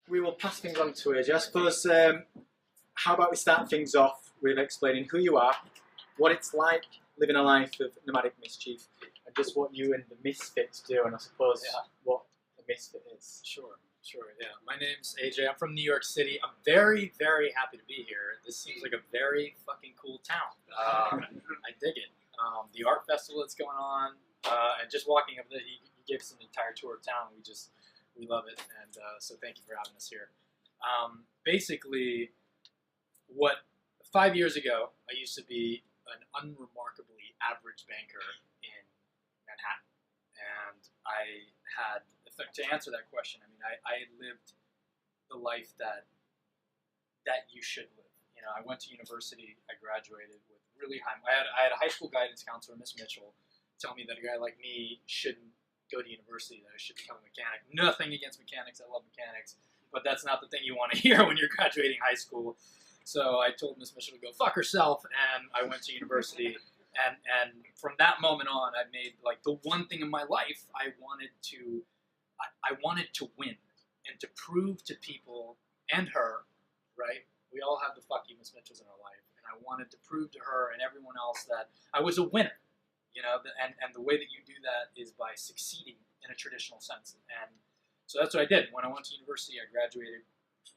we will pass things on to AJ. I suppose, how about we start things off with explaining who you are, what it's like living a life of nomadic mischief, and just what you and the Misfits do, and I suppose what the Misfit is. Sure, yeah. My name's AJ. I'm from New York City. I'm very, very happy to be here. This seems like a very fucking cool town. I dig it. The art festival that's going on, and just walking up there, he gave us an entire tour of town. We love it, and so thank you for having us here. Basically, 5 years ago, I used to be an unremarkably average banker in Manhattan, and I had, to answer that question, I mean, I lived the life that you should live. You know, I went to university, I graduated with really high, I had a high school guidance counselor, Miss Mitchell, tell me that a guy like me shouldn't go to university, that I should become a mechanic. Nothing against mechanics, I love mechanics, but that's not the thing you want to hear when you're graduating high school. So I told Miss Mitchell to go fuck herself, and I went to university. And from that moment on, I made like the one thing in my life I wanted to win and to prove to people and her, right? We all have the fuck you Miss Mitchells in our life, and I wanted to prove to her and everyone else that I was a winner, you know. And the way that you do that is by succeeding in a traditional sense. And so that's what I did. When I went to university, I graduated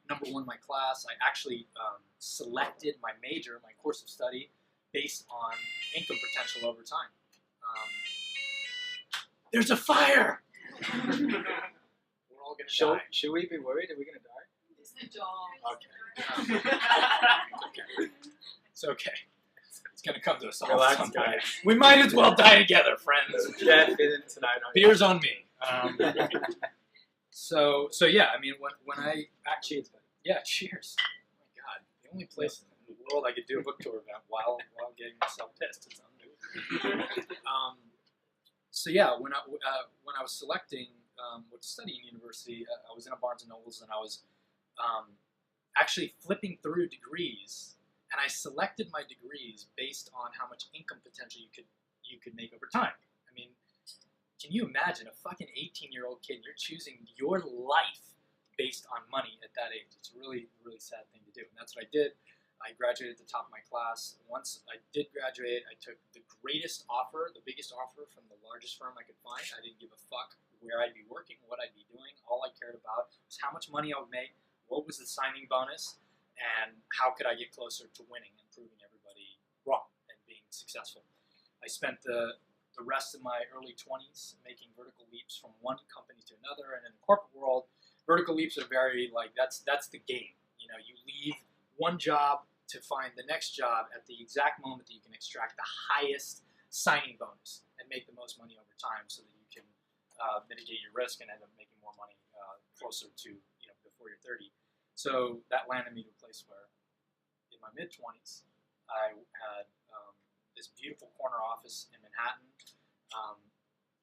#1 in my class. I actually selected my major, my course of study, based on income potential over time. There's a fire! We're all gonna die. Should we be worried? Are we gonna die? It's the dog. Okay. Okay. It's okay. It's gonna come to us all Relax, someday. guys. We might as well die together, friends. Yeah, tonight. Beer's on me. So yeah, I mean, when I actually, cheers. Oh my God, the only place in the world I could do a book tour event while getting myself pissed is on So yeah, when I was selecting what to study in university, I was in a Barnes and Nobles, and I was actually flipping through degrees, and I selected my degrees based on how much income potential you could make over time. I mean, can you imagine a fucking 18-year-old kid? You're choosing your life based on money at that age. It's a really, really sad thing to do, and that's what I did. I graduated at the top of my class. Once I did graduate, I took the greatest offer, the biggest offer from the largest firm I could find. I didn't give a fuck where I'd be working, what I'd be doing. All I cared about was how much money I would make, what was the signing bonus, and how could I get closer to winning and proving everybody wrong and being successful. I spent the rest of my early 20s making vertical leaps from one company to another, and in the corporate world, vertical leaps are very, like, that's the game. You know, you leave one job to find the next job at the exact moment that you can extract the highest signing bonus and make the most money over time, so that you can mitigate your risk and end up making more money closer to, you know, before you're 30. So that landed me to a place where, in my mid-20s, I had this beautiful corner office in Manhattan.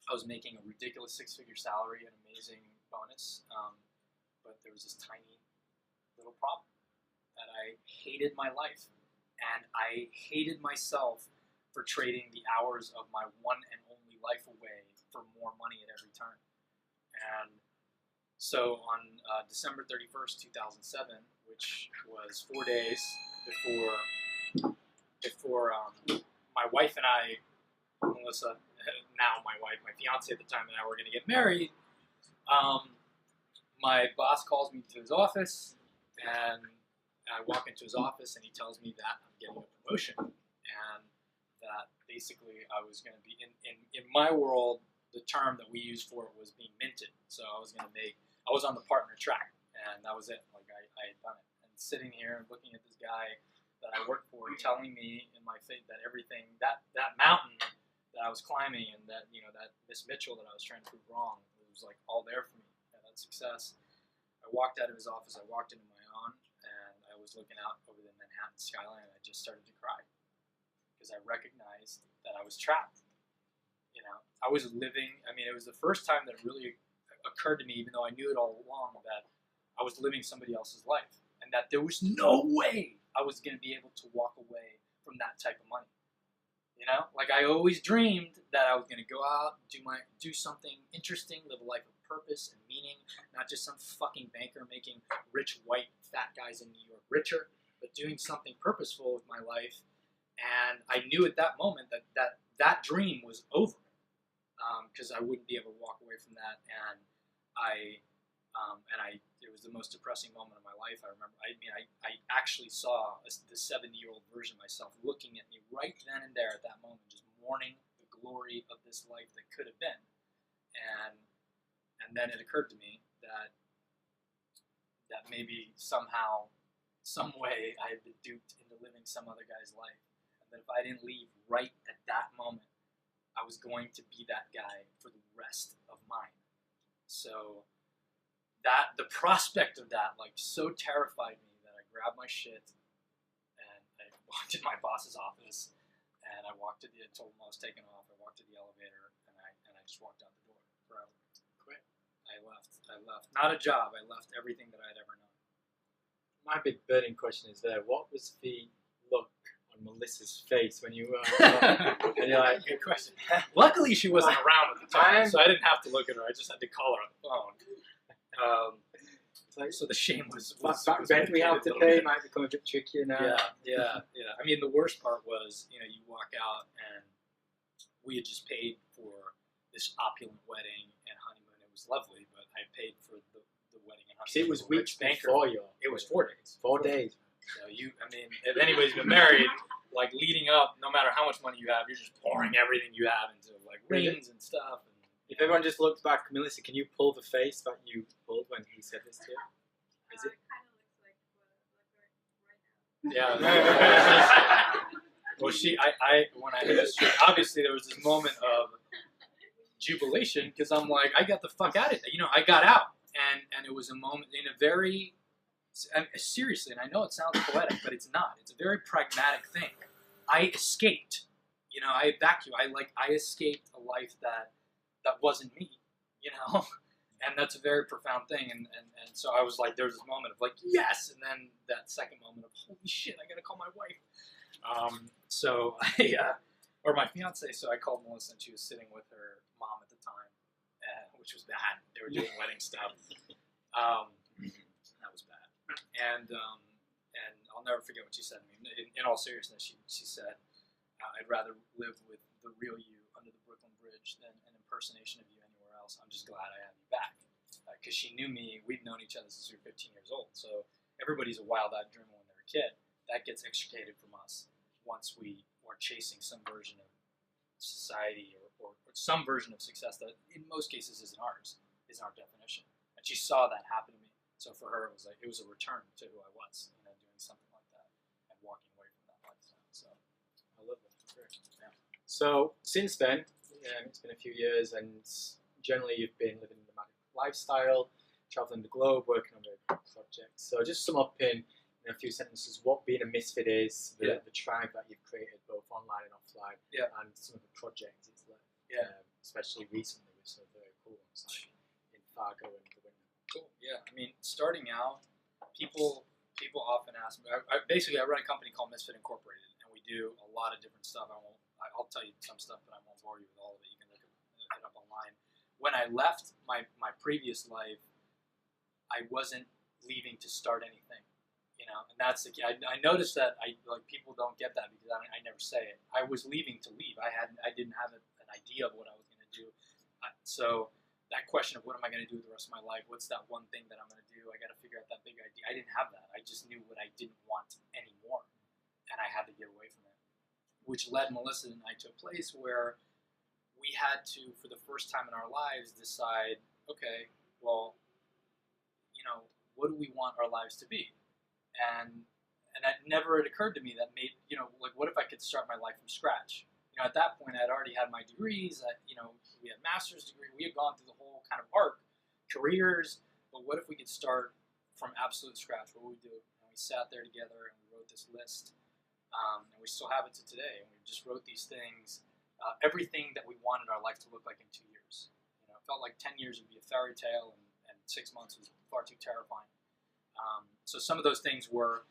I was making a ridiculous 6-figure salary, an amazing bonus, but there was this tiny little problem. That I hated my life, and I hated myself for trading the hours of my one and only life away for more money at every turn. And so on December 31st, 2007, which was 4 days before my wife and I, Melissa, now my wife, my fiance at the time, and I were going to get married, my boss calls me to his office, and I walk into his office, and he tells me that I'm getting a promotion, and that basically I was going to be, in my world, the term that we used for it was being minted. So I was on the partner track, and that was it. Like, I had done it. And sitting here and looking at this guy that I worked for telling me in my face that everything, that mountain that I was climbing, and that, you know, that Miss Mitchell that I was trying to prove wrong, it was like all there for me, and that success. I walked out of his office, I walked into my own, and I was looking out over the Manhattan skyline, and I just started to cry because I recognized that I was trapped. You know, I was living, I mean, it was the first time that it really occurred to me, even though I knew it all along, that I was living somebody else's life, and that there was no way I was going to be able to walk away from that type of money. You know, like I always dreamed that I was going to go out, do something interesting, live a life of purpose and meaning, not just some fucking banker making rich white fat guys in New York richer, but doing something purposeful with my life. And I knew at that moment that dream was over, because I wouldn't be able to walk away from that. And it was the most depressing moment of my life. I remember, I actually saw the 70-year-old version of myself looking at me right then and there at that moment, just mourning the glory of this life that could have been. And then it occurred to me that maybe somehow, some way, I had been duped into living some other guy's life. And that if I didn't leave right at that moment, I was going to be that guy for the rest of mine. So the prospect of that, like, so terrified me that I grabbed my shit and I walked in my boss's office, and I told him I was taking off. I walked to the elevator, and I just walked out the door forever. Quit. I left. Not a job. I left everything that I'd ever known. My big burning question is there. What was the look on Melissa's face when you were and you're like, good question. Luckily, she wasn't around at the time, so I didn't have to look at her. I just had to call her on the phone. So the shame was rent we have to pay might become a bit trickier now. Yeah. I mean, the worst part was, you walk out and we had just paid for this opulent wedding and honeymoon. It was lovely, but I paid for the wedding and honeymoon. See, it was weeks before you. It was 4 days. 4 days. So if anybody's been married, like leading up, no matter how much money you have, you're just pouring everything you have into like rings and stuff. And, if everyone just looked back, Melissa, can you pull the face that you pulled when he said this to you? Is it? It kind of looks like what right now. Yeah. Well, when I hit the street, obviously there was this moment of jubilation because I'm like, I got the fuck out of it. I got out, and it was a moment in a very seriously, and I know it sounds poetic, but it's not. It's a very pragmatic thing. I escaped. I evacuated. I escaped a life that wasn't me. And that's a very profound thing. And so I was like, there was this moment of like, yes, and then that second moment of holy shit, I gotta call my wife. Or my fiance. So I called Melissa, and she was sitting with her mom at the time, which was bad. They were doing wedding stuff. That was bad. And I'll never forget what she said to me. In all seriousness, she said, I'd rather live with the real you under the Brooklyn Bridge than an impersonation of you anywhere else. I'm just glad I have you back. Because she knew me, we'd known each other since we were 15 years old. So everybody's a wild-eyed dreamer when they're a kid. That gets extricated from us once we are chasing some version of society or some version of success that in most cases isn't ours, isn't our definition. And she saw that happen to me. So for her, it was a return to who I was, doing something like that and walking away from that lifestyle. So I love that. Yeah. So since then, it's been a few years, and generally you've been living the nomadic lifestyle, traveling the globe, working on various projects. So just sum up in a few sentences what being a misfit is, the tribe that you've created both online and offline, and some of the projects it's led, especially recently with some very cool ones like in Fargo and the Winter. Cool. Yeah. I mean, starting out, people often ask me. I run a company called Misfit Incorporated, and we do a lot of different stuff. I'll tell you some stuff, but I won't bore you with all of it. You can look it up online. When I left my previous life, I wasn't leaving to start anything, and that's the key. I noticed that people don't get that because I never say it. I was leaving to leave. I didn't have an idea of what I was going to do. So that question of what am I going to do with the rest of my life? What's that one thing that I'm going to do? I got to figure out that big idea. I didn't have that. I just knew what I didn't want anymore, and I had to get away from it, which led Melissa and I to a place where we had to, for the first time in our lives, decide, okay, well, what do we want our lives to be? And that never had occurred to me that what if I could start my life from scratch? At that point, I'd already had my degrees. We had master's degree. We had gone through the whole kind of arc, careers. But what if we could start from absolute scratch? What would we do? And we sat there together and we wrote this list, and we still have it to today. And we just wrote these things, everything that we wanted our life to look like in 2 years. It felt like 10 years would be a fairy tale, and 6 months was far too terrifying. So some of those things were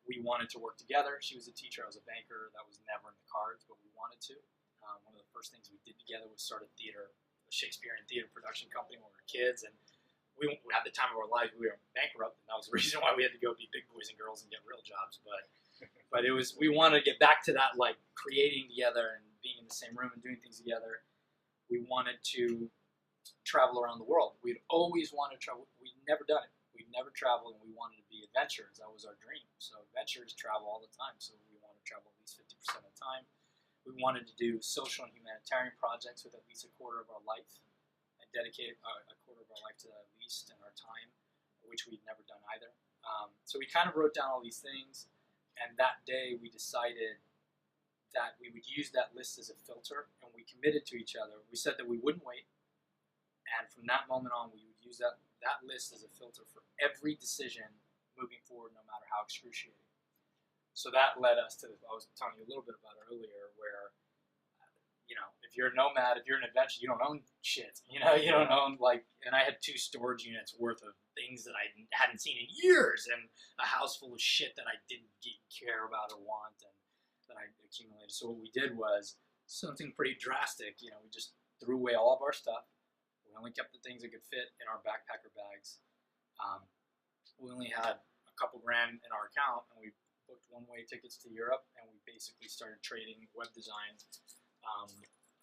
we wanted to work together. She was a teacher, I was a banker. That was never in the cards, but we wanted to. One of the first things we did together was start a Shakespearean theater production company when we were kids, and we at the time of our life we were bankrupt, and that was the reason why we had to go be big boys and girls and get real jobs. But it was, we wanted to get back to that, like creating together and being in the same room and doing things together. We wanted to travel around the world. We'd always wanted to travel. We'd never done it. We'd never traveled, and we wanted to be adventurers. That was our dream. So adventurers travel all the time. So we wanted to travel at least 50% of the time. We wanted to do social and humanitarian projects with at least a quarter of our life, and dedicate a quarter of our life to that at least, and our time, which we'd never done either. So we kind of wrote down all these things, and that day we decided that we would use that list as a filter, and we committed to each other. We said that we wouldn't wait, and from that moment on, we would use that list as a filter for every decision moving forward, no matter how excruciating. So that led us to, I was telling you a little bit about earlier, where, you know, if you're a nomad, if you're an adventurer, you don't own shit. You know, you don't own, like, and I had 2 storage units worth of things that I hadn't seen in years, and a house full of shit that I didn't care about or want, and that I accumulated. So what we did was something pretty drastic. You know, we just threw away all of our stuff. We only kept the things that could fit in our backpacker bags. We only had a couple grand in our account, and we booked one-way tickets to Europe, and we basically started trading web design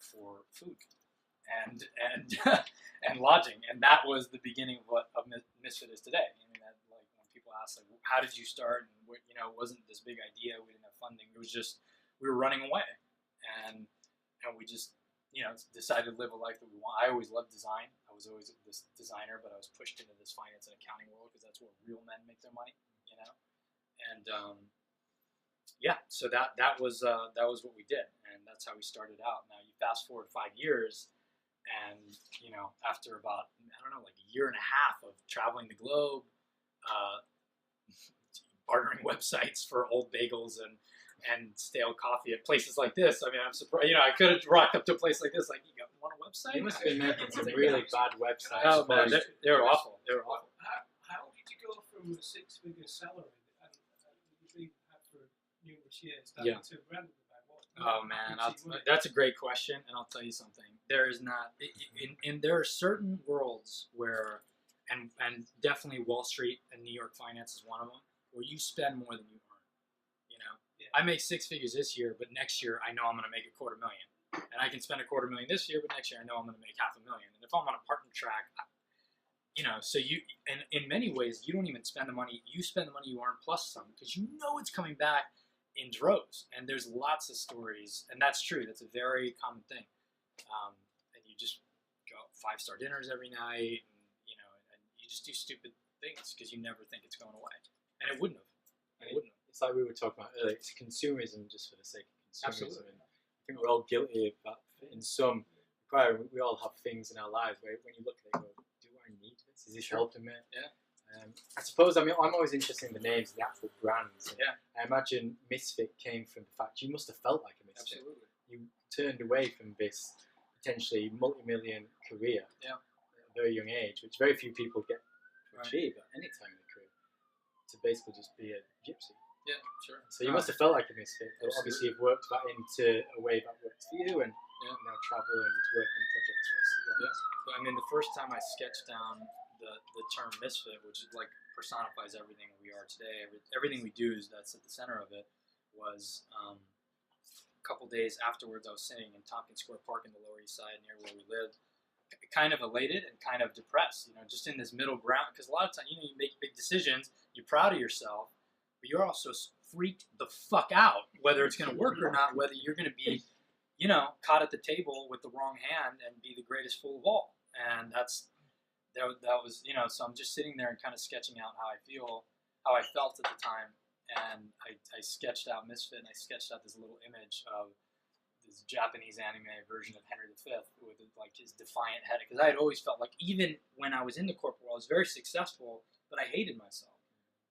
for food and and lodging, and that was the beginning of what Misfit is today. I mean, that, like, when people ask, like, how did you start? And what, you know, it wasn't this big idea. We didn't have funding. It was just we were running away, and we just, you know, decided to live a life that we want. I always loved design. I was always this designer, but I was pushed into this finance and accounting world because that's where real men make their money, you know. And yeah, so that was what we did, and that's how we started out. Now you fast forward 5 years, and you know, after about, I don't know, like a year and a half of traveling the globe, bartering websites for old bagels and stale coffee at places like this. I mean, I'm surprised. You know, I could have rocked up to a place like this, like, you want a website? You must have been making some really bad websites. Oh man, they were awful. They were awful. How did you go from a 6-figure salary and you've been had for numerous years down to brand the bag? Oh man, that's a great question, and I'll tell you something. There is not, there are certain worlds where, and definitely Wall Street and New York finance is one of them, where you spend more than you earn. You know, I make 6 figures this year, but next year I know I'm going to make $250,000, and I can spend $250,000 this year, but next year I know I'm going to make $500,000. And if I'm on a partner track, you know, so you, and in many ways, you don't even spend the money. You spend the money you earn plus some, because you know it's coming back in droves. And there's lots of stories, and that's true. That's a very common thing. And you just go 5-star dinners every night, and you know, and you just do stupid things because you never think it's going away, and it wouldn't have. It wouldn't have. It's like we were talking about earlier. It's consumerism just for the sake of consumerism. Absolutely. And I think we're all guilty of that in some regard. We all have things in our lives where when you look at it, you go, do I need this? Is this helping me? Yeah. I suppose, I mean, I'm always interested in the names, the actual brands. Yeah. I imagine Misfit came from the fact you must have felt like a misfit. Absolutely. You turned away from this potentially multi-million career at a very young age, which very few people get to achieve at any time in their career, to basically just be a gypsy. Yeah, sure. So you must have felt like a misfit. But obviously, you've worked that into a way that works for you, and now travel and work on projects. But I mean, the first time I sketched down the term misfit, which like personifies everything we are today, everything we do that's at the center of it, was a couple days afterwards. I was sitting in Tompkins Square Park in the Lower East Side, near where we lived, kind of elated and kind of depressed, you know, just in this middle ground. Because a lot of times, you know, you make big decisions, you're proud of yourself, but you're also freaked the fuck out whether it's going to work or not, whether you're going to be, you know, caught at the table with the wrong hand and be the greatest fool of all. And that was, you know, so I'm just sitting there and kind of sketching out how I felt at the time. And I sketched out Misfit, and I sketched out this little image of this Japanese anime version of Henry V with like his defiant head. Because I had always felt like, even when I was in the corporate world, I was very successful, but I hated myself.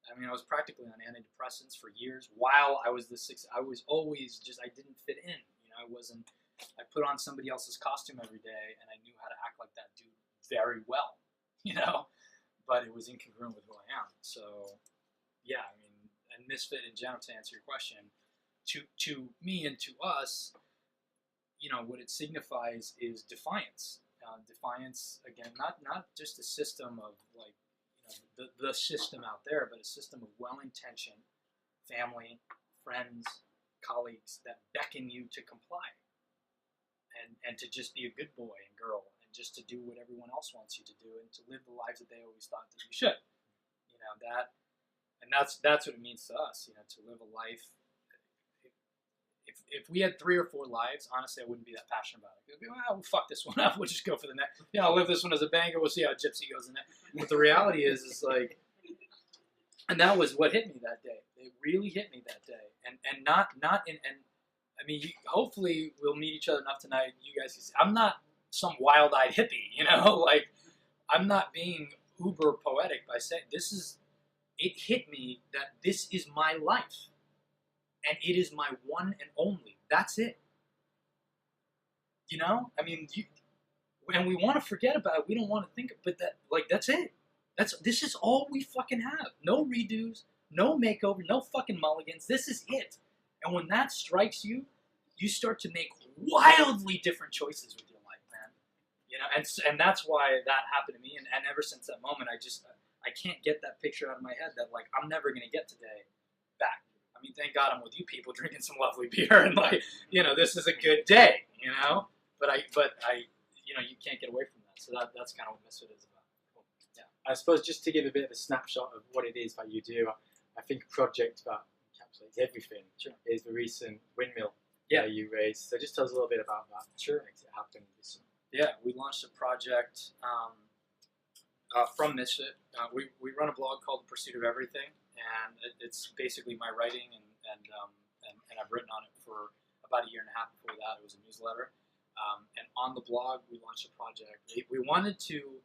I mean, I was practically on antidepressants for years while I was I was always just, I didn't fit in. You know, I put on somebody else's costume every day, and I knew how to act like that dude very well, you know, but it was incongruent with who I am. So, yeah, I mean, and and Misfit in general, to answer your question, to me and to us, what it signifies is defiance. Defiance, again, not just a system of like, the system out there, but a system of well-intentioned family, friends, colleagues that beckon you to comply and to just be a good boy and girl and just to do what everyone else wants you to do and to live the lives that they always thought that you should. That's what it means to us, to live a life. If we had 3 or 4 lives, honestly, I wouldn't be that passionate about it. I'd be, well, we'll fuck this one up. We'll just go for the next. I'll live this one as a banger. We'll see how Gypsy goes in it. But the reality is like, and that was what hit me that day. It really hit me that day. And not in, and I mean, hopefully we'll meet each other enough tonight. You guys can see, I'm not some wild-eyed hippie, like I'm not being uber poetic by saying it hit me that this is my life. And it is my one and only. That's it. I mean, and we want to forget about it. We don't want to think, but that's it. This is all we fucking have. No redos, no makeover, no fucking mulligans. This is it. And when that strikes you, you start to make wildly different choices with your life, man. And that's why that happened to me. And ever since that moment, I can't get that picture out of my head that like I'm never gonna get today back. I mean, thank God I'm with you people drinking some lovely beer and like, this is a good day, But you can't get away from that. So that's kind of what Misfit is about. Cool. Yeah. I suppose just to give a bit of a snapshot of what it is that you do, I think a project that encapsulates everything is the recent windmill that you raised. So just tell us a little bit about that. Sure. Makes it happen this summer. Yeah, we launched a project from Misfit. We run a blog called The Pursuit of Everything. And it's basically my writing, and I've written on it for about a year and a half before that. It was a newsletter. And on the blog, we launched a project. We wanted to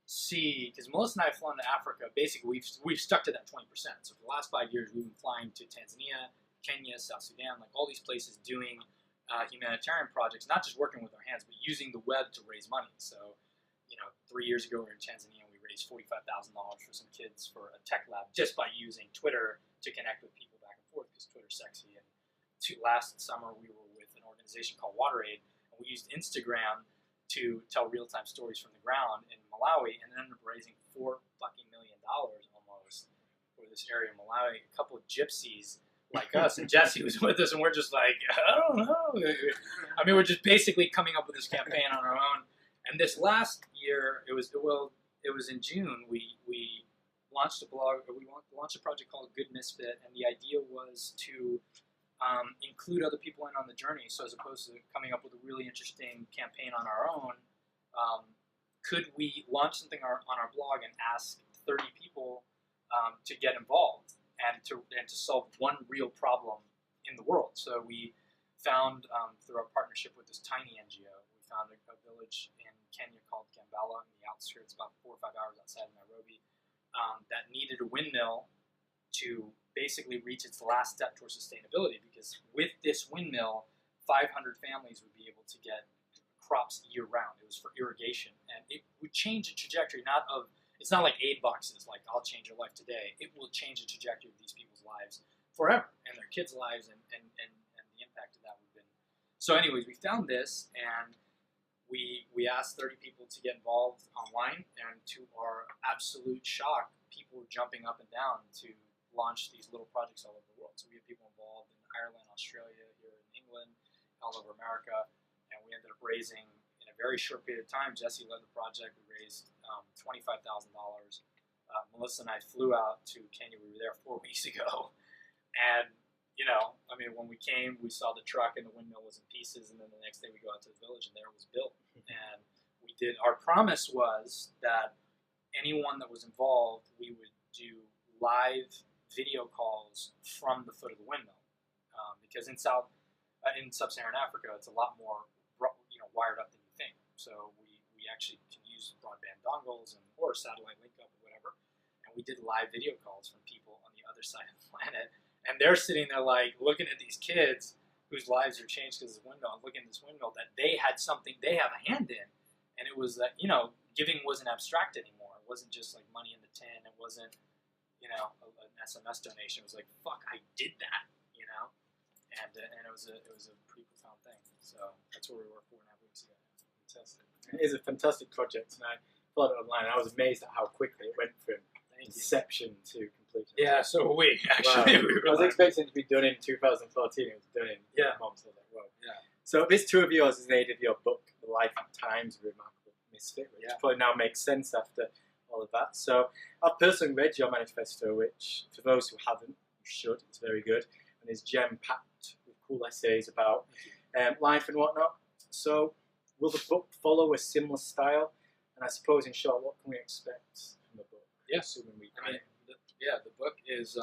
see, because Melissa and I have flown to Africa. Basically, we've stuck to that 20%. So for the last 5 years, we've been flying to Tanzania, Kenya, South Sudan, like all these places doing humanitarian projects, not just working with our hands, but using the web to raise money. So, 3 years ago, we were in Tanzania. Raised $45,000 for some kids for a tech lab just by using Twitter to connect with people back and forth because Twitter's sexy. And last summer we were with an organization called WaterAid, and we used Instagram to tell real-time stories from the ground in Malawi, and ended up raising $4 million almost for this area in Malawi. A couple of gypsies like us, and Jesse was with us, and we're just like, I don't know. I mean, we're just basically coming up with this campaign on our own. And this last year, it was in June, we launched a blog, we launched a project called Good Misfit, and the idea was to include other people in on the journey. So as opposed to coming up with a really interesting campaign on our own, could we launch something on our blog and ask 30 people to get involved and to solve one real problem in the world? So we found, through our partnership with this tiny NGO, we found a village in Kenya called Gambala, in the outskirts, about 4 or 5 hours outside of Nairobi, that needed a windmill to basically reach its last step towards sustainability. Because with this windmill, 500 families would be able to get crops year round. It was for irrigation, and it would change the trajectory. It's not like aid boxes, like I'll change your life today. It will change the trajectory of these people's lives forever, and their kids' lives, and the impact of that would have been. So, anyways, we found this, and we asked 30 people to get involved online, and to our absolute shock, people were jumping up and down to launch these little projects all over the world. So we had people involved in Ireland, Australia, here in England, all over America, and we ended up raising, in a very short period of time, Jesse led the project, we raised $25,000. Melissa and I flew out to Kenya. We were there 4 weeks ago, and when we came, we saw the truck and the windmill was in pieces, and then the next day we go out to the village and there it was built. And our promise was that anyone that was involved, we would do live video calls from the foot of the windmill. Because in sub-Saharan Africa, it's a lot more wired up than you think. So we actually can use broadband dongles or satellite link up or whatever. And we did live video calls from people on the other side of the planet. And they're sitting there like looking at these kids whose lives are changed because of this windmill, and looking at this windmill that they had something they have a hand in. And it was that, giving wasn't abstract anymore. It wasn't just like money in the tin. It wasn't, an SMS donation. It was like, fuck, I did that, and it was a pretty profound thing. So that's where we were 4.5 weeks ago. Fantastic. It is a fantastic project, and I followed it online. I was amazed at how quickly it went from inception to completion. Yeah, so were we, actually. Wow. I was expecting it to be done in 2014. It was done in months. I was like, whoa. Yeah. So this tour of yours is in aid of your book, The Life and Times of a Remarkable Misfit, which probably now makes sense after all of that. So I've personally read your manifesto, which, for those who haven't, you should. It's very good. And it's gem-packed with cool essays about life and whatnot. So will the book follow a similar style? And I suppose, in short, what can we expect from the book? Yeah. Assuming we I mean, the book is,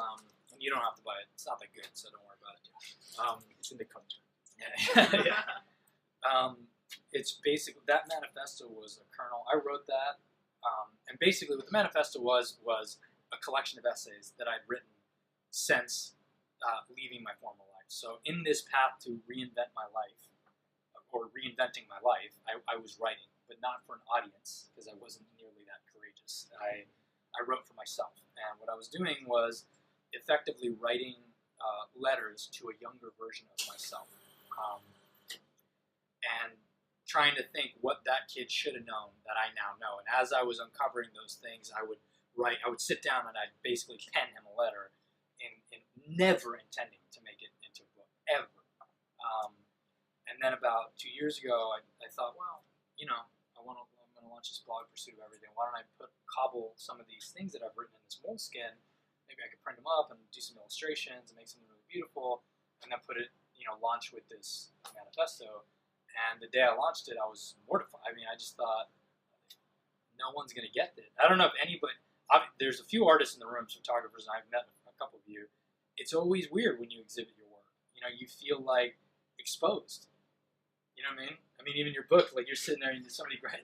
you don't have to buy it. It's not that good, so don't worry about it. It's in the contract. Yeah. It's basically, that manifesto was a kernel. I wrote that, and basically what the manifesto was a collection of essays that I'd written since leaving my former life. So in this path to reinvent my life, or reinventing my life, I was writing, but not for an audience, because I wasn't nearly that courageous. I wrote for myself, and what I was doing was effectively writing letters to a younger version of myself, and trying to think what that kid should have known that I now know. And as I was uncovering those things, I would sit down and I'd basically pen him a letter, and never intending to make it into a book, ever. And then about 2 years ago, I thought, well, I'm going to launch this blog, Pursuit of Everything. Why don't I cobble some of these things that I've written in this moleskin? Maybe I could print them up and do some illustrations and make something really beautiful, and then put it, launch with this manifesto. And the day I launched it, I was mortified. I mean, I just thought, no one's going to get this. I don't know if anybody. There's a few artists in the room, photographers, and I've met a couple of you. It's always weird when you exhibit your work. You feel like exposed. You know what I mean? I mean, even your book, like you're sitting there and somebody and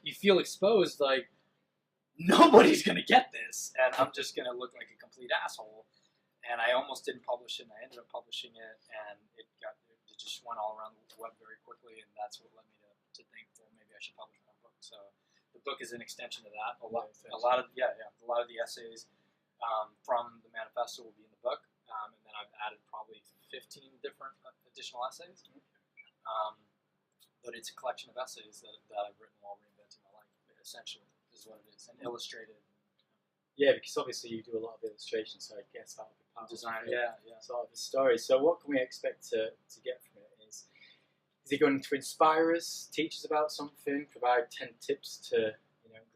you feel exposed, like nobody's gonna get this, and I'm just gonna look like a complete asshole. And I almost didn't publish it, and I ended up publishing it, and it just went all around the web very quickly, and that's what led me to think, well, maybe I should publish my book. So the book is an extension of that. A lot of the essays from the manifesto will be in the book, and then I've added probably 15 different additional essays. But it's a collection of essays that I've written while reinventing my life, essentially, is what it is, and illustrated. Yeah, because obviously you do a lot of illustrations, so I guess that would be part Design, of the, yeah. sort of the story. So what can we expect to get from it? Is it going to inspire us, teach us about something, provide 10 tips to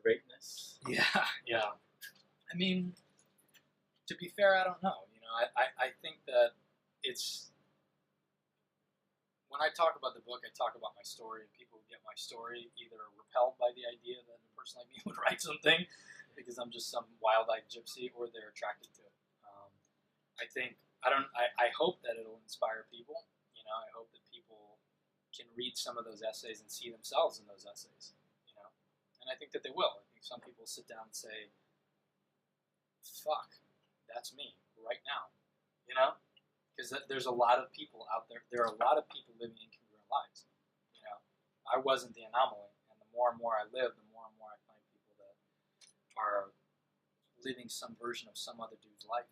greatness? Yeah. I mean, to be fair, I don't know. I think that it's, when I talk about the book, I talk about my story, and people who get my story either are repelled by the idea that a person like me would write something because I'm just some wild-eyed gypsy, or they're attracted to it. I hope that it'll inspire people. I hope that people can read some of those essays and see themselves in those essays. And I think that they will. I think some people sit down and say, "Fuck, that's me right now." Because there's a lot of people out there. There are a lot of people living incongruent lives. I wasn't the anomaly, and the more and more I live, the more and more I find people that are living some version of some other dude's life,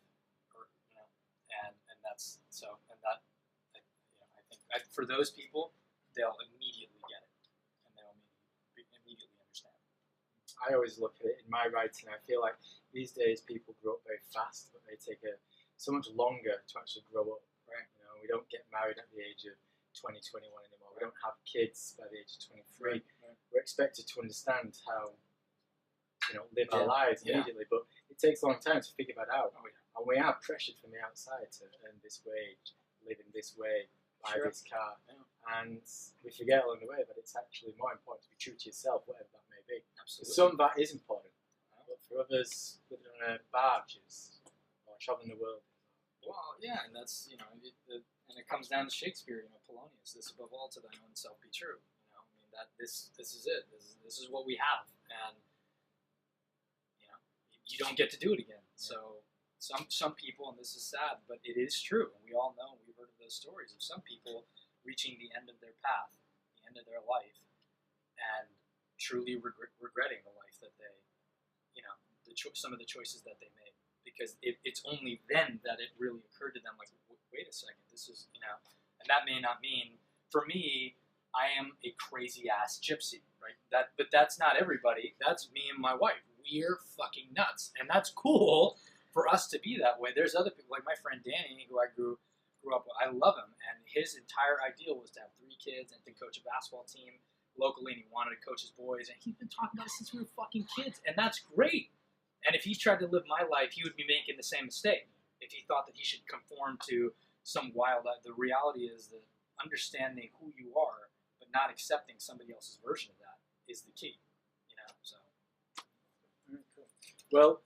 and that's so. And that, I think for those people, they'll immediately get it, and they'll immediately understand. I always look at it in my writing. I feel like these days people grow up very fast, but they take so much longer to actually grow up. Right. We don't get married at the age of 20, 21 anymore. We don't have kids by the age of 23. Right. We're expected to understand how, live our lives immediately, but it takes a long time to figure that out. Oh, yeah. And we are pressured from the outside to earn this wage, live in this way, buy this car. Yeah. And we forget along the way that it's actually more important to be true to yourself, whatever that may be. Absolutely. For some, that is important. But for others, living on a barge or traveling the world. Well, yeah, and that's, and it comes down to Shakespeare, Polonius, this above all to thine own self be true. I mean, that this is it. This is what we have. And, you don't get to do it again. So some people, and this is sad, but it is true, and we all know, we've heard of those stories of some people reaching the end of their path, the end of their life, and truly regretting the life that they, some of the choices that they made. because it's only then that it really occurred to them, like, wait a second, this is, and that may not mean, for me, I am a crazy ass gypsy, right? But that's not everybody. That's me and my wife. We're fucking nuts, and that's cool for us to be that way. There's other people, like my friend Danny, who I grew up with. I love him, and his entire ideal was to have 3 kids and to coach a basketball team locally, and he wanted to coach his boys, and he's been talking about it since we were fucking kids, and that's great. And if he tried to live my life, he would be making the same mistake. If he thought that he should conform to some wild, the reality is that understanding who you are, but not accepting somebody else's version of that is the key, so. Cool. Well,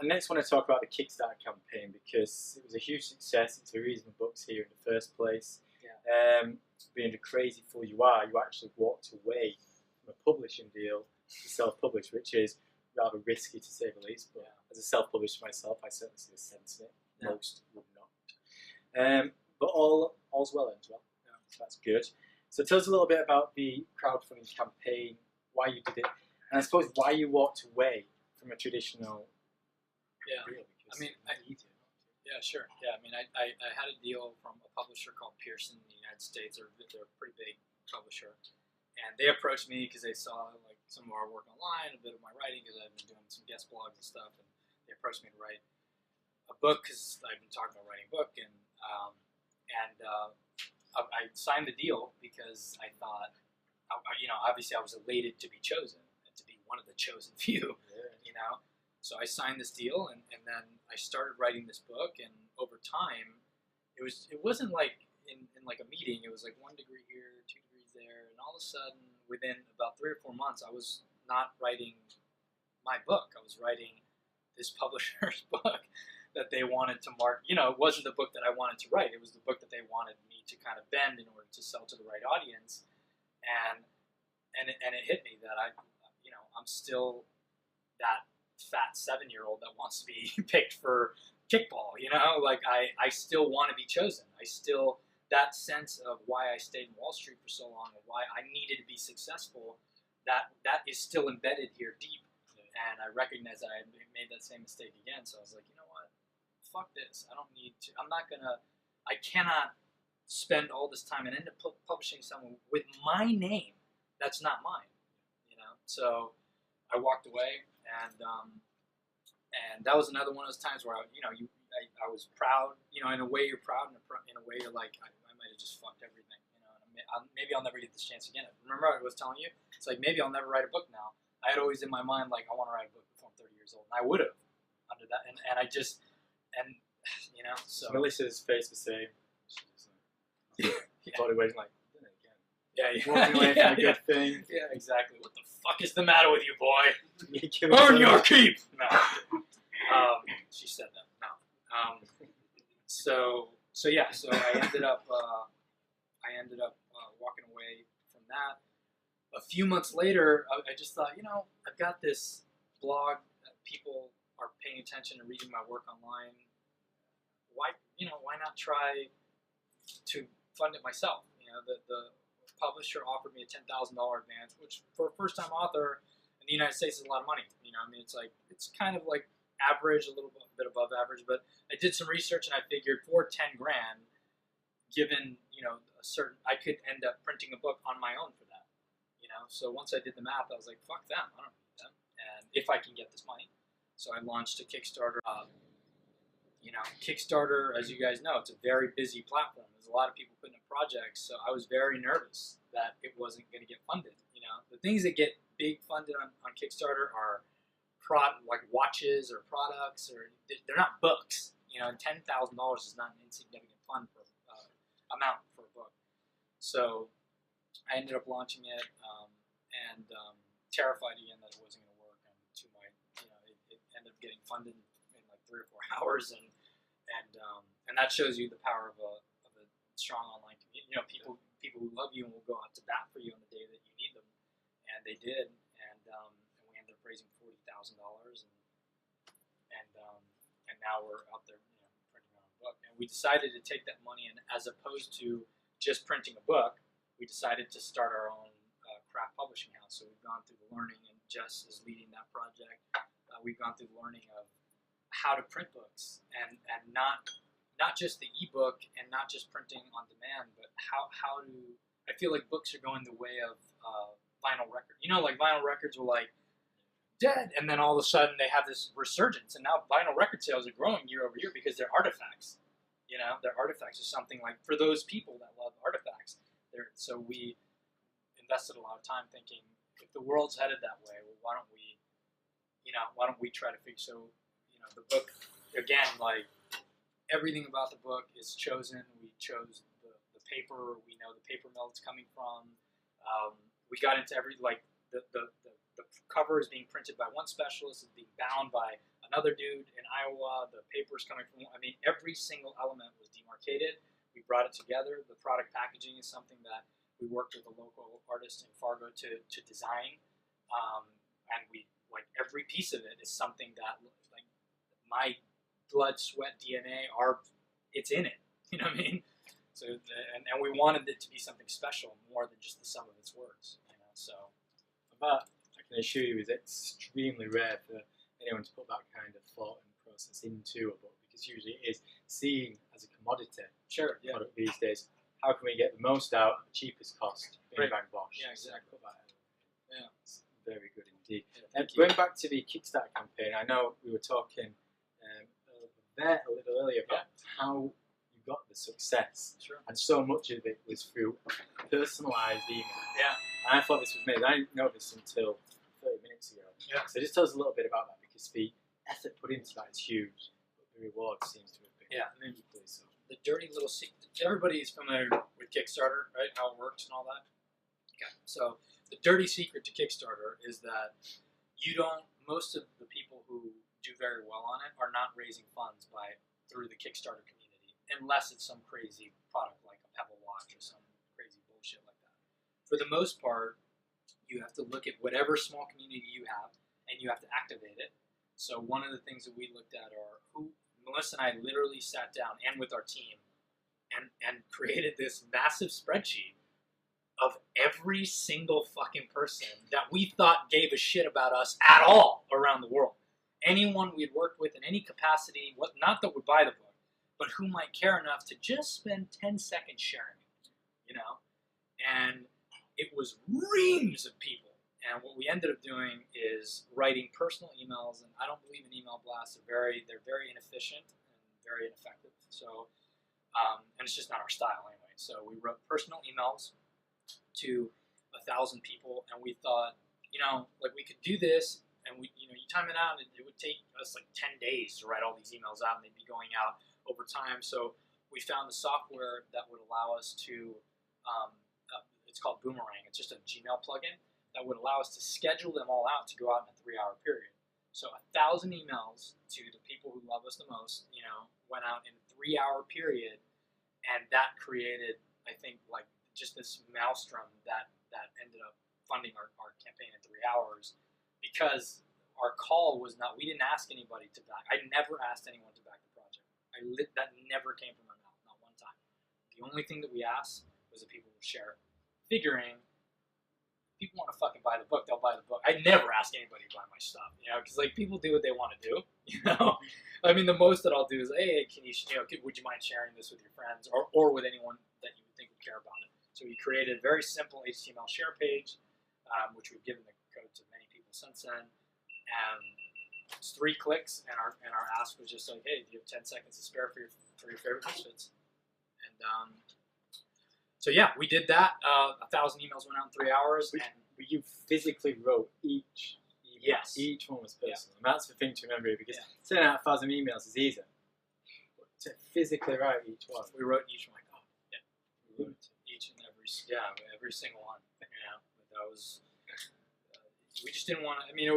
I next want to talk about the Kickstarter campaign because it was a huge success. It's the reason the book's here in the first place. Yeah. Being the crazy fool you are, you actually walked away from a publishing deal to self-publish, which is rather risky to say the least. But as a self-publisher myself, I certainly see the sense in it. Yeah. Most would not. But all's well ends well. Yeah. So that's good. So tell us a little bit about the crowdfunding campaign, why you did it, and I suppose why you walked away from a traditional deal. Yeah, sure. Yeah, I mean, I had a deal from a publisher called Pearson in the United States. They're a pretty big publisher. And they approached me because they saw like some of our work online, a bit of my writing, because I've been doing some guest blogs and stuff. And they approached me to write a book because I've been talking about writing a book. And I signed the deal because I thought, obviously I was elated to be chosen and to be one of the chosen few, So I signed this deal, and then I started writing this book, and over time, it wasn't like in like a meeting. It was like 1 degree here, 2 degrees there, and all of a sudden, within about 3 or 4 months, I was not writing my book. I was writing this publisher's book that they wanted to mark. It wasn't the book that I wanted to write. It was the book that they wanted me to kind of bend in order to sell to the right audience, and it hit me that I'm still that fat 7-year-old that wants to be picked for kickball, like I still want to be chosen. That sense of why I stayed in Wall Street for so long and why I needed to be successful, that is still embedded here deep. And I recognized that I had made that same mistake again. So I was like, you know what? Fuck this. I don't need to. I cannot spend all this time and end up publishing someone with my name that's not mine, So I walked away. And that was another one of those times where I was proud. In a way you're proud, and in a way you're like, I might have just fucked everything. Maybe I'll never get this chance again. Remember I was telling you, it's like maybe I'll never write a book now. I had always in my mind like I want to write a book before I'm 30 years old, and I would have under that. And I just so Melissa's face was saying, body weight like. Yeah, walking away from a good thing. Yeah, exactly. What the fuck is the matter with you, boy? Earn your keep. No. She said that. No. So I ended up walking away from that. A few months later, I just thought, I've got this blog that people are paying attention and reading my work online. Why not try to fund it myself? The publisher offered me a $10,000 advance, which for a first-time author in the United States is a lot of money. It's kind of like average, a little bit above average. But I did some research and I figured for $10,000, given I could end up printing a book on my own for that. So once I did the math, I was like, fuck them, I don't need them, and if I can get this money, so I launched a Kickstarter. Kickstarter, as you guys know, it's a very busy platform. There's a lot of people putting up projects, so I was very nervous that it wasn't going to get funded. The things that get big funded on Kickstarter are like watches or products, or they're not books. And $10,000 is not an insignificant amount for a book. So I ended up launching it, and terrified again that it wasn't going to work. And it ended up getting funded in like 3 or 4 hours, and that shows you the power of a strong online community. People who love you and will go out to bat for you on the day that you need them, and they did. And we ended up raising $40,000, and now we're out there, printing our own book. And we decided to take that money, and as opposed to just printing a book, we decided to start our own craft publishing house. So we've gone through the learning, and Jess is leading that project. We've gone through the learning of how to print books and not just the ebook and not just printing on demand, but how to. I feel like books are going the way of vinyl record. You know, like vinyl records were like dead, and then all of a sudden they have this resurgence, and now vinyl record sales are growing year over year because they're artifacts. You know, they're artifacts or something like for those people that love artifacts. So we invested a lot of time thinking if the world's headed that way, well, why don't we try to figure? So, you know, the book again, like everything about the book is chosen. We chose the paper. We know the paper mill it's coming from. We got into the cover is being printed by one specialist, is being bound by another dude in Iowa. The paper's coming from. I mean, every single element was demarcated. We brought it together. The product packaging is something that we worked with a local artist in Fargo to design, and we like every piece of it is something that like my blood, sweat, DNA it's in it. You know what I mean? So and we wanted it to be something special more than just the sum of its words. You know, so That I can assure you is extremely rare for anyone to put that kind of thought and process into a book because usually it is seen as a commodity sure, yeah, product these days. How can we get the most out at the cheapest cost? Right. Bang Bosch. Yeah, exactly. Yeah. It's very good indeed. Yeah, thank you. Going back to the Kickstarter campaign, I know we were talking there a little earlier about how you got the success, Sure. and so much of it was through personalised email. Yeah. And I thought this was amazing. I didn't know this until 30 minutes ago. Yeah. So just tell us a little bit about that because the effort put into that is huge, but the reward seems to have been equally so. The dirty little secret. Everybody is familiar with Kickstarter, right? How it works and all that. Okay. So the dirty secret to Kickstarter is that most of the people who do very well on it are not raising funds through the Kickstarter community, unless it's some crazy product like a Pebble Watch or some crazy bullshit like that. For the most part, you have to look at whatever small community you have, and you have to activate it. So one of the things that we looked at are Melissa and I literally sat down and with our team and created this massive spreadsheet of every single fucking person that we thought gave a shit about us at all around the world. Anyone we had worked with in any capacity, not that would buy the book, but who might care enough to just spend 10 seconds sharing it, you know? And it was reams of people. And what we ended up doing is writing personal emails, and I don't believe in email blasts. They're very inefficient and very ineffective. So, and it's just not our style anyway. So we wrote personal emails to 1,000 people, and we thought, you know, like we could do this, and you time it out, and it would take us like 10 days to write all these emails out, and they'd be going out over time. So we found the software that would allow us to, it's called Boomerang. It's just a Gmail plugin that would allow us to schedule them all out to go out in a 3-hour period. So 1,000 emails to the people who love us the most, you know, went out in a 3-hour period, and that created, I think, like just this maelstrom that ended up funding our campaign in 3 hours, because our call was not, we didn't ask anybody to back. I never asked anyone to back the project. That never came from my mouth, not one time. The only thing that we asked was that people would share it, figuring people want to fucking buy the book, they'll buy the book. I never ask anybody to buy my stuff, you know, because like people do what they want to do, you know. I mean, the most that I'll do is, hey, would you mind sharing this with your friends or with anyone that you would think would care about it? So we created a very simple HTML share page, which we've given the code to many people since then. And it's 3 clicks, and our ask was just like, hey, do you have 10 seconds to spare for your favorite misfits? And so yeah, we did that. 1,000 emails went out in 3 hours. And you physically wrote each email. Yes. Each one was personal. And that's the thing to remember, because sending out 1,000 emails is easy. But to physically write each one. We wrote each one. Like, we wrote each and every single one. You know, but that was, we just didn't want to, we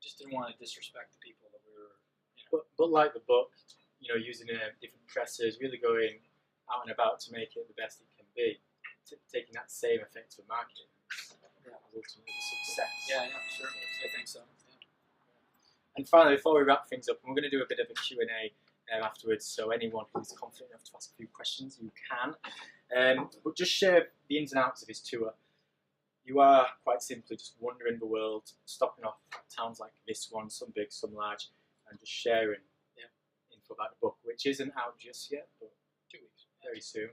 just didn't want to disrespect the people that we were, you know. But like the book, you know, using different presses, really going out and about to make it the best it can be, taking that same effect for marketing, ultimately success. Yeah, sure. I think so. Yeah. And finally, before we wrap things up, we're going to do a bit of a Q&A afterwards, so anyone who's confident enough to ask a few questions, you can. But just share the ins and outs of his tour. You are quite simply just wandering the world, stopping off towns like this one, some big, some large, and just sharing Yeah. info about the book, which isn't out just yet, but 2 weeks. very soon.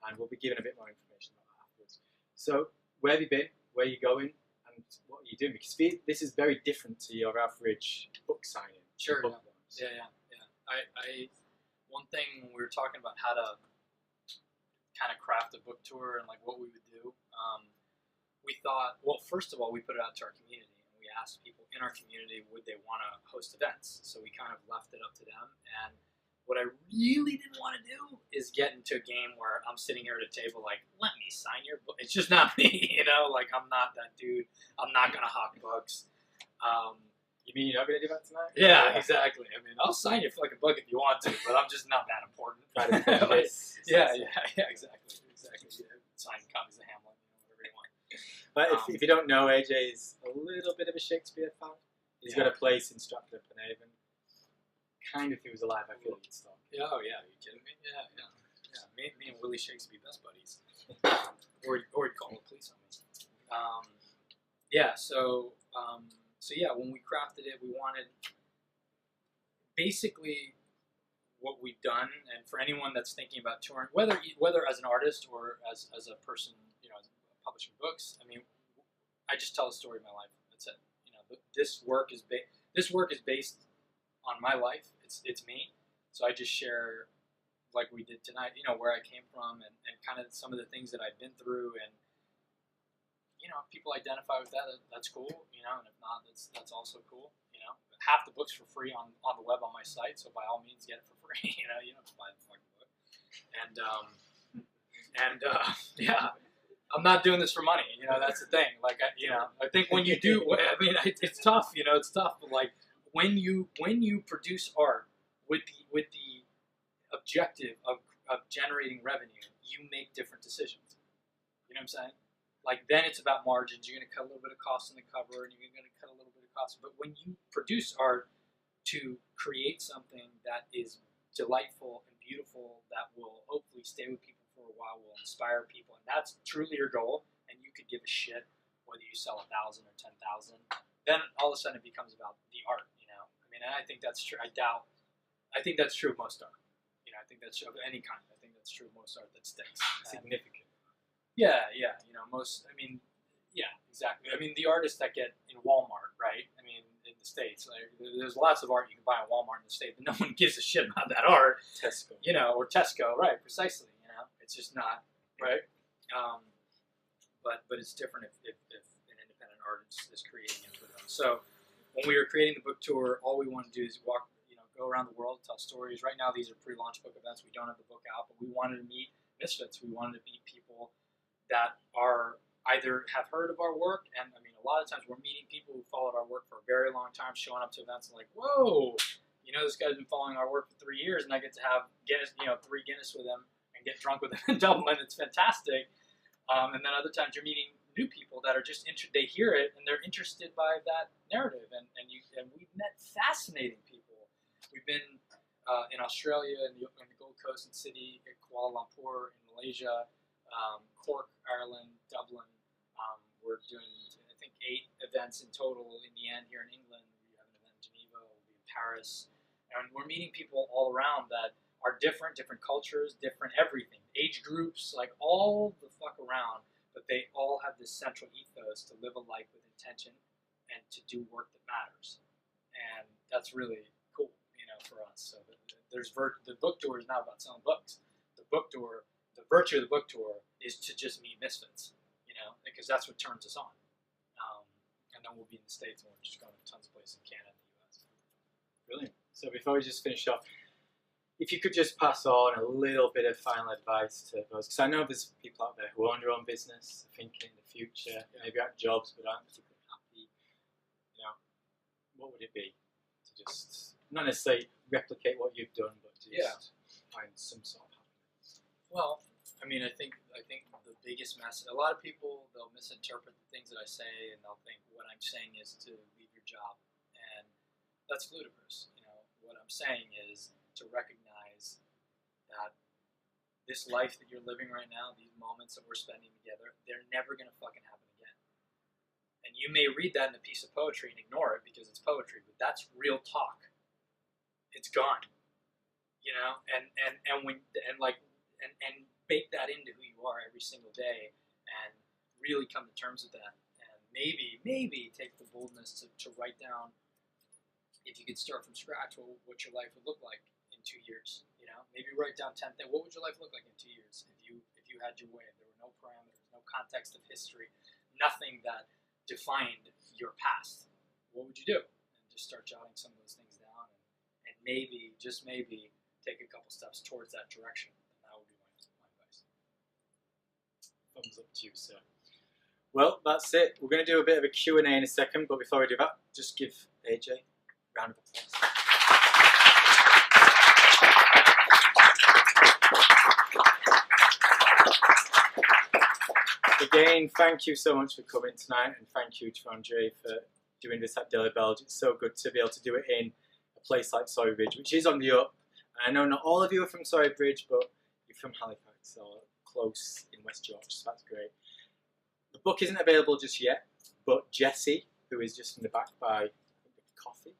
And we'll be giving a bit more information about that afterwards. So, where have you been? Where are you going? And what are you doing? Because this is very different to your average book signing. Sure. Book launch. Yeah. I one thing when we were talking about how to kind of craft a book tour and like what we would do, we thought, well, first of all, we put it out to our community and we asked people in our community would they want to host events. So we kind of left it up to them. And what I really didn't want to do is get into a game where I'm sitting here at a table like, let me sign your book. It's just not me, you know. Like I'm not that dude. I'm not gonna hawk books. You mean you're not going to do that tonight? Yeah, exactly. I mean, I'll sign your fucking book if you want to, but I'm just not that important. Like, yeah, exactly. Yeah, sign copies of Hamlet, whatever you want. But if you don't know, AJ is a little bit of a Shakespeare fan. He's got a place in Stratford-upon-Avon. Kind of, if he was alive, I feel like he'd stop. Yeah, oh yeah, are you kidding me? Yeah. Me and Willie Shakespeare best buddies. or he'd call the police on me. So yeah, when we crafted it, we wanted basically what we've done, and for anyone that's thinking about touring, whether as an artist or as a person, publishing books. I mean, I just tell a story of my life. That's it. This work is based on my life. It's me. So I just share, like we did tonight, where I came from and kind of some of the things that I've been through. And, if people identify with that, that's cool, and if not, that's also cool, Half the book's for free on the web on my site, so by all means get it for free, you don't have to buy the fucking book. Yeah, I'm not doing this for money, that's the thing. Like, I think when you do, I mean, it's tough, it's tough, but like, when you produce art with the objective of generating revenue, you make different decisions. You know what I'm saying? Like, then it's about margins. You're going to cut a little bit of cost on the cover, and you're going to cut a little bit of cost. But when you produce art to create something that is delightful and beautiful, that will hopefully stay with people for a while, will inspire people, and that's truly your goal, and you could give a shit whether you sell 1,000 or 10,000, then all of a sudden it becomes about the art, I mean, and I think that's true. I think that's true of most art. I think that's true of any kind. I think that's true of most art that sticks. Significant. Yeah, exactly. I mean, the artists that get in Walmart, right? I mean, in the States, like, there's lots of art you can buy at Walmart in the States, but no one gives a shit about that art. Tesco. Or Tesco, right, precisely, It's just not, right? But it's different if an independent artist is creating it for them. So when we were creating the book tour, all we want to do is walk, go around the world, tell stories. Right now, these are pre-launch book events. We don't have the book out, but we wanted to meet misfits. We wanted to meet people that are either have heard of our work, and I mean, a lot of times we're meeting people who followed our work for a very long time, showing up to events and like, whoa, this guy's been following our work for 3 years, and I get to have Guinness, 3 Guinness with him and get drunk with him in Dublin. It's fantastic. And then other times you're meeting new people that are just they hear it and they're interested by that narrative, and we've met fascinating people. We've been in Australia, in the Gold Coast, in Sydney, in Kuala Lumpur, in Malaysia, Cork, Ireland, Dublin. We're doing, I think, 8 events in total in the end here in England. We have an event in Geneva, we'll be in Paris. And we're meeting people all around that are different cultures, different everything, age groups, like all the fuck around, but they all have this central ethos to live a life with intention and to do work that matters. And that's really cool, for us. So the book tour is not about selling books. The book tour, the virtue of the book tour is to just meet misfits, because that's what turns us on. And then we'll be in the States, and we're just going to tons of places in Canada and the U.S. Brilliant. So before we just finish off, if you could just pass on a little bit of final advice to those, because I know there's people out there who own their own business, thinking in the future, maybe have jobs but aren't particularly happy. What would it be to just not necessarily replicate what you've done, but to just find some sort of happiness? Well, I mean, I think the biggest message, a lot of people, they'll misinterpret the things that I say, and they'll think what I'm saying is to leave your job, and that's ludicrous. What I'm saying is to recognize that this life that you're living right now, these moments that we're spending together, they're never going to fucking happen again. And you may read that in a piece of poetry and ignore it because it's poetry, but that's real talk. it's gone. You know, and bake that into who you are every single day, and really come to terms with that. And maybe take the boldness to write down, if you could start from scratch, what your life would look like in 2 years. You know, maybe write down 10 things. What would your life look like in 2 years if you had your way? If there were no parameters, no context of history, nothing that defined your past. What would you do? And just start jotting some of those things down, and maybe, just maybe, take a couple steps towards that direction. And that would be my advice. Thumbs up to you, sir. Well, that's it. We're going to do a bit of a Q&A in a second, but before we do that, just give AJ a round of applause. Again, thank you so much for coming tonight, and thank you to Andre for doing this at Deli Belge. It's so good to be able to do it in a place like Sowerby Bridge, which is on the up. I know not all of you are from Sowerby Bridge, but you're from Halifax or close in West Yorkshire, so that's great. The book isn't available just yet, but Jessie, who is just in the back by coffee,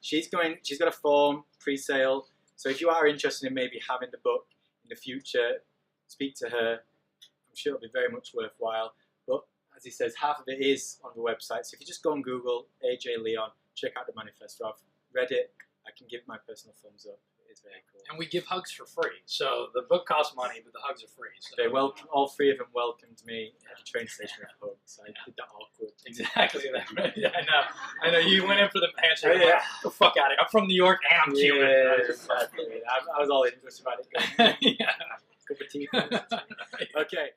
she's got a form pre-sale. So if you are interested in maybe having the book in the future, speak to her. I'm sure it'll be very much worthwhile. But as he says, half of it is on the website. So if you just go on Google, AJ Leon, check out the manifesto. I've read it. I can give my personal thumbs up. It's very cool. And we give hugs for free. So the book costs money, but the hugs are free. So they welcome, all three of them welcomed me at the train station with hugs. I did that awkward. Exactly. Yeah, I know. You went in for the handshake. Yeah. Like, the fuck out of here. I'm from New York and I'm Cuban. Yeah, exactly. I was all English about it. Yeah. Cup of tea. Okay.